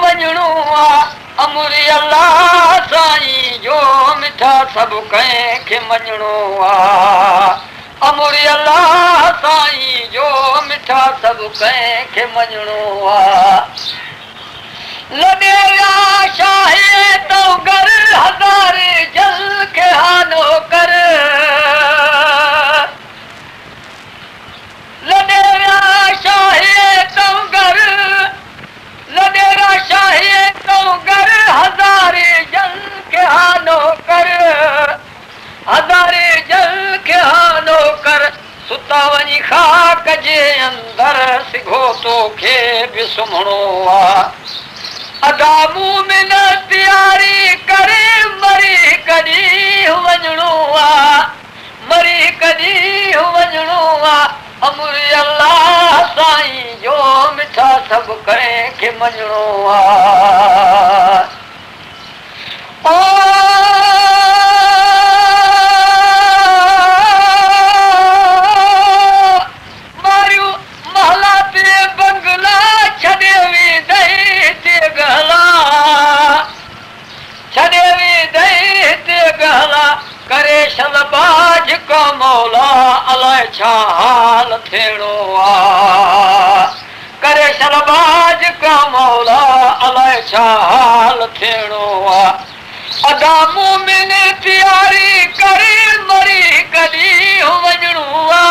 वञणो आ अमुरी अल्लाह साईं जो मिठा सभु कंहिंखे मञणो आ अमुरी अल्लाह साईं जो मिठा सभु कंहिंखे मञणो आ लॾेरा शाहे तो घर हज़ारे जल खे हानो कर लॾेरा शाहे तो घर लॾेरा शाहे तो घर हज़ारे जल खे हानो कर हज़ारे जल खे हानो कर सुता वञी खाक जे अंदरि सिघो तोखे बि सुम्हणो आ अदामू में न तयारी करे मरी कॾहिं वञणो आ मरी कॾहिं वञणो आ अमुरी अल्लाह साईं जो मिठा सभु कंहिंखे मञणो आ मारियूं महला ते बंगला छॾे वेंदई ते गहला छॾे वेंदई ते गहला करे शलबाज का मौला अलाए छा हाल थियणो आ करे शलबाज का मौला अलाए छा हाल थियणो आ अदामू में तयारी करे मरी कॾहिं वञणो आ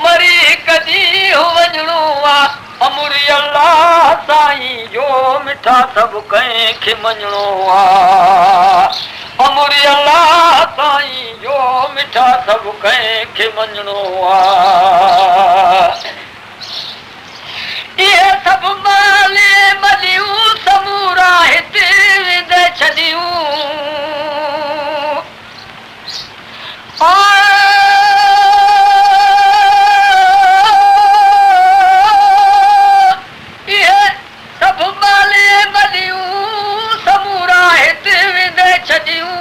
मरी कॾहिं वञणो आ अमुरी अल्लाह साईं जो मिठा सभु कंहिंखे मञणो आ अमुरी अल्लाह साईं जो मिठा सभु कंहिंखे मञणो आ इहे सभु माले मलियूं समूरा हिते विंदे छॾियूं इहे सभु माले मलियूं समूरा हिते विंदे छॾियूं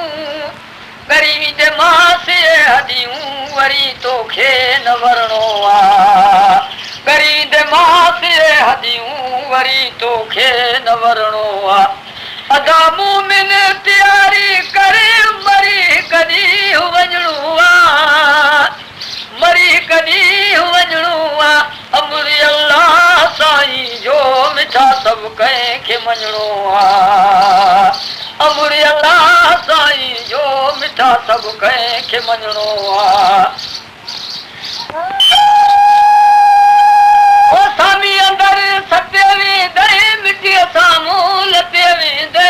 ग़रीबी जे मासे हदियूं वरी तोखे न वरणो आ ग़रीब जे मासे हदियूं वरी तोखे न वरणो आ अदामू में तयारी करे मरी कॾहिं वञणो आ मरी कॾहिं वञणो आ अमुरी अल्लाह साईं जो मिठा सभु कंहिंखे मञणो आ अमुरी अल्लाह साईं जो मिठा सभु कंहिंखे मञणो आ सामी अंदर सटे वेंदे मिटीअ सां मुंहुं लटे वेंदे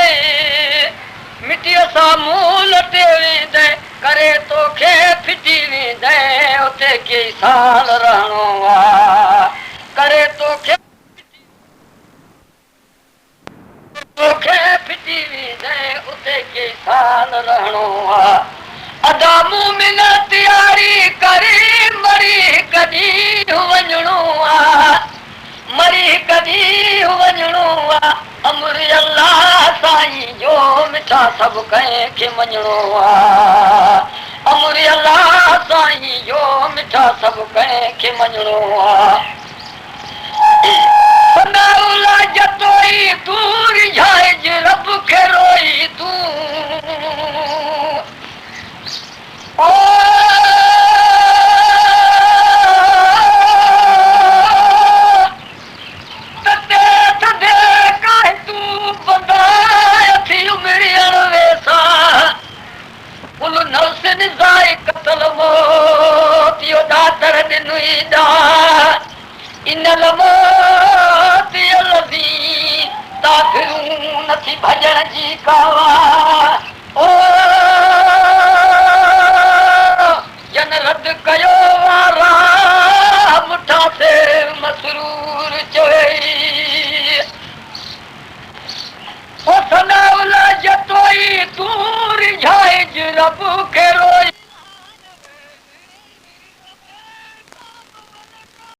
मिटीअ सां मुंहुं लटे वेंदे करे तोखे फिटी वेंदे उते कई साल रहणो आ करे तोखे फिटी वेंदे उते कई साल रहणो आ अदामू में तयारी करे मरी कॾहिं वञणो आ मरी कॾहिं वञणो आ अमुरी अल्लाह साईं जो मिठा सभु कंहिंखे मञणो आ अमुरी अल्लाह साईं जो मिठा सभु कंहिंखे मञणो आ सनाउला जतोई तूं रिझाइज रब खे रोई तूं नथी भॼण जी कावा ओ जन रद कयो वारा मुठा से मसरूर चोई ओ सनाउला जतोई तूं रिझाइज रब खे रोई